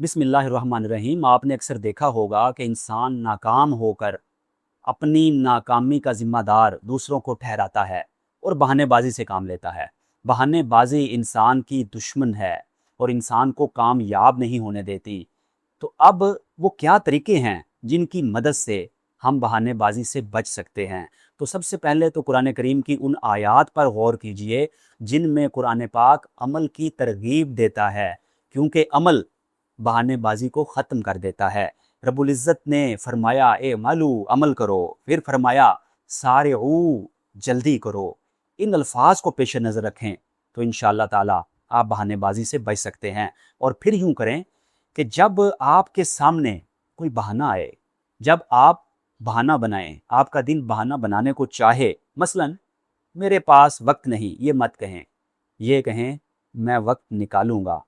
बिस्मिल्लाहिर्रहमानिर्रहीम। आपने अक्सर देखा होगा कि इंसान नाकाम होकर अपनी नाकामी का ज़िम्मेदार दूसरों को ठहराता है और बहानेबाजी से काम लेता है। बहानेबाजी इंसान की दुश्मन है और इंसान को कामयाब नहीं होने देती। तो अब वो क्या तरीके हैं जिनकी मदद से हम बहानेबाजी से बच सकते हैं? तो सबसे पहले तो कुरान करीम की उन आयात पर गौर कीजिए जिनमें कुरान पाक अमल की तरगीब देता है, क्योंकि अमल बहानेबाजी को ख़त्म कर देता है। रब्बुल इज़्ज़त ने फरमाया ए मालू अमल करो, फिर फरमाया सारे जल्दी करो। इन अल्फाज को पेश नज़र रखें तो इंशाअल्लाह ताला आप बहानेबाजी से बच सकते हैं। और फिर यूँ करें कि जब आपके सामने कोई बहाना आए, जब आप बहाना बनाएं, आपका दिल बहाना बनाने को चाहे, मसलन मेरे पास वक्त नहीं, ये मत कहें। ये कहें मैं वक्त निकालूंगा,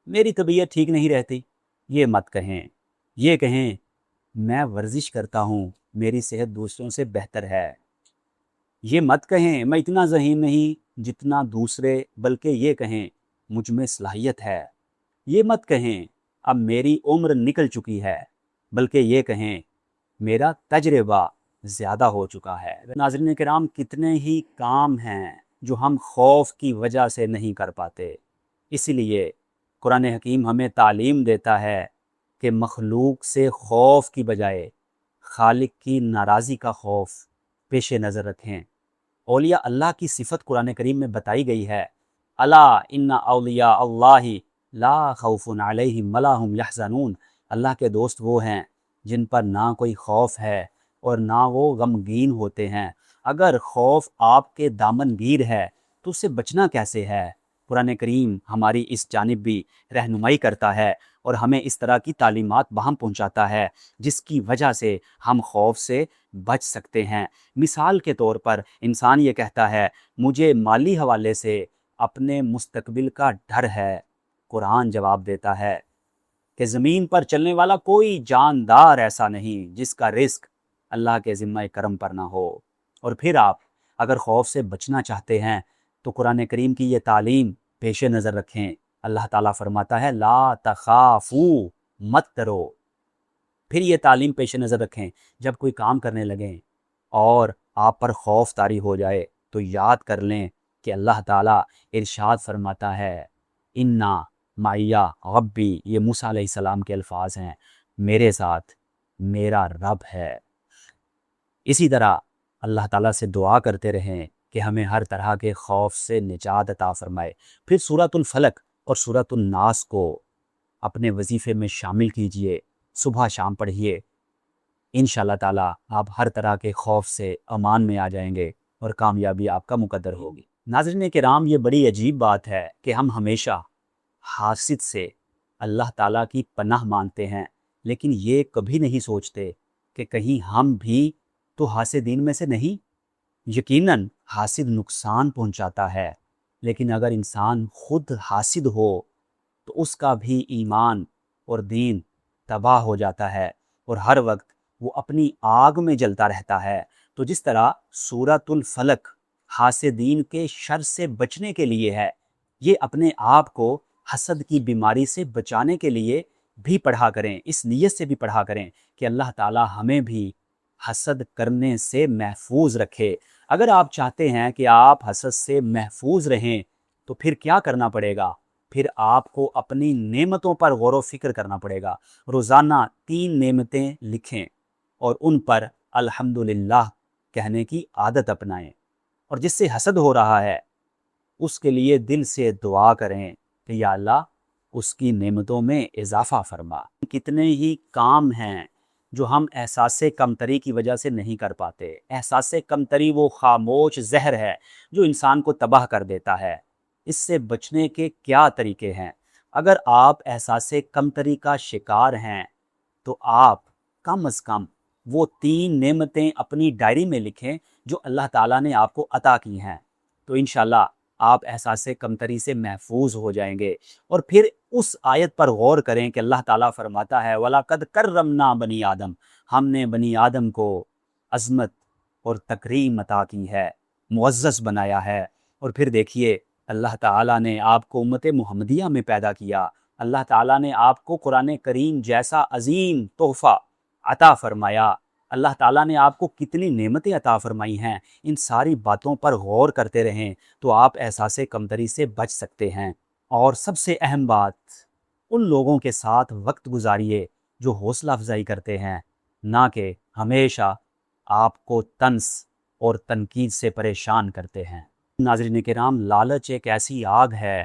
मेरी तबीयत ठीक नहीं रहती, ये मत कहें। ये कहें मैं वर्जिश करता हूँ, मेरी सेहत दूसरों से बेहतर है। ये मत कहें मैं इतना ज़हीन नहीं जितना दूसरे, बल्कि ये कहें मुझ में सलाहियत है। ये मत कहें अब मेरी उम्र निकल चुकी है, बल्कि ये कहें मेरा तजर्बा ज़्यादा हो चुका है। नाज़रीन किराम, कितने ही काम हैं जो हम खौफ की वजह से नहीं कर पाते। इसीलिए कुरान हकीम हमें तालीम देता है कि मखलूक से खौफ की बजाय खालिक की नाराज़ी का खौफ पेश नज़र रखें। औलिया अल्लाह की सिफत कुरान करीम में बताई गई है, अला इन्ना औलिया अल्लाहि ला खौफुन अलैहिम वला हुम यहज़नून। अल्लाह के दोस्त वो हैं जिन पर ना कोई खौफ है और ना वो गमगीन होते हैं। अगर खौफ आपके दामनगीर है तो उससे बचना कैसे है? कुरान करीम हमारी इस जानिब भी रहनुमाई करता है और हमें इस तरह की तालीमात वहाँ पहुँचाता है जिसकी वजह से हम खौफ से बच सकते हैं। मिसाल के तौर पर इंसान ये कहता है मुझे माली हवाले से अपने मुस्तकबिल का डर है। कुरान जवाब देता है कि ज़मीन पर चलने वाला कोई जानदार ऐसा नहीं जिसका रिस्क अल्लाह के ज़िम्मा करम पर ना हो। और फिर आप अगर खौफ से बचना चाहते हैं तो कुरान करीम की ये तालीम पेश नज़र रखें। अल्लाह ताला फरमाता है ला तखाफू, मत डरो। फिर ये तालीम पेश नज़र रखें जब कोई काम करने लगें और आप पर खौफ तारी हो जाए तो याद कर लें कि अल्लाह ताला इरशाद फरमाता है इन्ना माइया रब्बी। ये मूसा अलैहिस्सलाम के अल्फाज हैं, मेरे साथ मेरा रब है। इसी तरह अल्लाह ताला से दुआ करते रहें कि हमें हर तरह के खौफ से निजात अता फरमाए। फिर सूरतुल फलक और सूरतुल नास को अपने वजीफ़े में शामिल कीजिए, सुबह शाम पढ़िए। इंशाअल्लाह ताला आप हर तरह के खौफ से अमान में आ जाएंगे और कामयाबी आपका मुकद्दर होगी। नाज़रीन किराम, ये बड़ी अजीब बात है कि हम हमेशा हासिद से अल्लाह ताला की पनाह मांगते हैं, लेकिन ये कभी नहीं सोचते कि कहीं हम भी तो हासिदीन में से नहीं। यकीनन हासिद नुकसान पहुंचाता है, लेकिन अगर इंसान खुद हासिद हो तो उसका भी ईमान और दीन तबाह हो जाता है और हर वक्त वो अपनी आग में जलता रहता है। तो जिस तरह सूरतुल फलक हासिदीन के शर से बचने के लिए है, ये अपने आप को हसद की बीमारी से बचाने के लिए भी पढ़ा करें, इस नीयत से भी पढ़ा करें कि अल्लाह ताला हमें भी हसद करने से महफूज रखे। अगर आप चाहते हैं कि आप हसद से महफूज रहें तो फिर क्या करना पड़ेगा? फिर आपको अपनी नेमतों पर गौर व फिक्र करना पड़ेगा। रोज़ाना 3 नेमतें लिखें और उन पर अल्हम्दुलिल्लाह कहने की आदत अपनाएं। और जिससे हसद हो रहा है उसके लिए दिल से दुआ करें कि या अल्लाह उसकी नेमतों में इजाफ़ा फरमा। कितने ही काम हैं जो हम एहसास कमतरी की वजह से नहीं कर पाते। एहसास कमतरी वो खामोश जहर है जो इंसान को तबाह कर देता है। इससे बचने के क्या तरीके हैं? अगर आप एहसास कमतरी का शिकार हैं तो आप कम अज़ कम वो 3 नेमतें अपनी डायरी में लिखें जो अल्लाह ताला ने आपको अता की हैं। तो इंशाल्लाह आप एहसास कमतरी से महफूज हो जाएंगे। और फिर उस आयत पर गौर करें कि अल्लाह ताला फरमाता है वलाकद कर्रमना बनी आदम, हमने बनी आदम को अज़मत और तकरीम अता की है, मुअज़्ज़ज़ बनाया है। और फिर देखिए अल्लाह ताला ने आपको उम्मत मुहम्मदिया में पैदा किया اللہ تعالیٰ نے آپ کو قرآن کریم جیسا عظیم تحفہ عطا فرمایا، اللہ تعالیٰ نے آپ کو کتنی نعمتیں عطا فرمائی ہیں، ان ساری باتوں پر غور کرتے رہیں تو آپ احساس کمتری سے بچ سکتے ہیں۔ اور سب سے اہم بات، ان لوگوں کے ساتھ وقت گزاریے جو حوصلہ افزائی کرتے ہیں، نہ کہ ہمیشہ آپ کو طنز اور تنقید سے پریشان کرتے ہیں۔ ناظرین کرام، لالچ ایک ایسی آگ ہے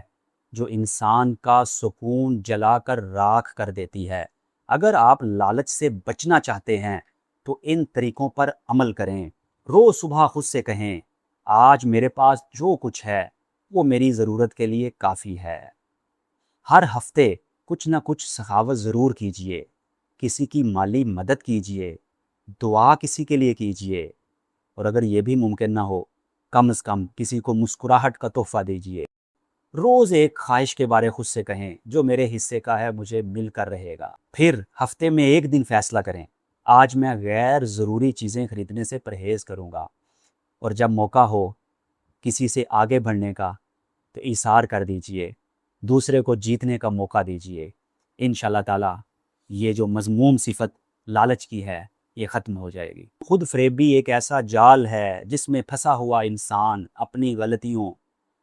جو انسان کا سکون جلا کر راکھ کر دیتی ہے۔ اگر آپ لالچ سے بچنا چاہتے ہیں تو ان طریقوں پر عمل کریں۔ روز صبح خود سے کہیں، آج میرے پاس جو کچھ ہے وہ میری ضرورت کے لیے کافی ہے۔ ہر ہفتے کچھ نہ کچھ سخاوت ضرور کیجئے، کسی کی مالی مدد کیجئے، دعا کسی کے لیے کیجئے، اور اگر یہ بھی ممکن نہ ہو کم از کم کسی کو مسکراہٹ کا تحفہ دیجئے۔ روز ایک خواہش کے بارے خود سے کہیں، جو میرے حصے کا ہے مجھے مل کر رہے گا۔ پھر ہفتے میں ایک دن فیصلہ کریں، آج میں غیر ضروری چیزیں خریدنے سے پرہیز کروں گا، اور جب موقع ہو کسی سے آگے بڑھنے کا تو ایثار کر دیجئے، دوسرے کو جیتنے کا موقع دیجئے۔ انشاءاللہ تعالی یہ جو مذموم صفت لالچ کی ہے یہ ختم ہو جائے گی۔ خود فریبی ایک ایسا جال ہے جس میں پھنسا ہوا انسان اپنی غلطیوں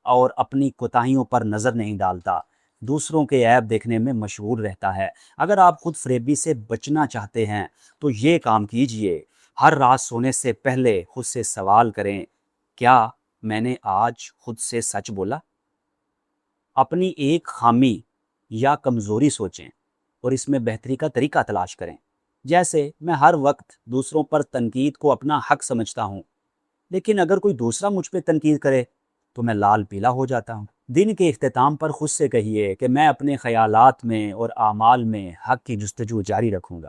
اور اپنی کوتاہیوں پر نظر نہیں ڈالتا، دوسروں کے عیب دیکھنے میں مشغول رہتا ہے۔ اگر آپ خود فریبی سے بچنا چاہتے ہیں تو یہ کام کیجئے، ہر رات سونے سے پہلے خود سے سوال کریں، کیا میں نے آج خود سے سچ بولا؟ اپنی ایک خامی یا کمزوری سوچیں اور اس میں بہتری کا طریقہ تلاش کریں۔ جیسے میں ہر وقت دوسروں پر تنقید کو اپنا حق سمجھتا ہوں، لیکن اگر کوئی دوسرا مجھ پہ تنقید کرے تو میں لال پیلا ہو جاتا ہوں۔ دن کے اختتام پر خود سے کہیے کہ میں اپنے خیالات میں اور اعمال میں حق کی جستجو جاری رکھوں گا۔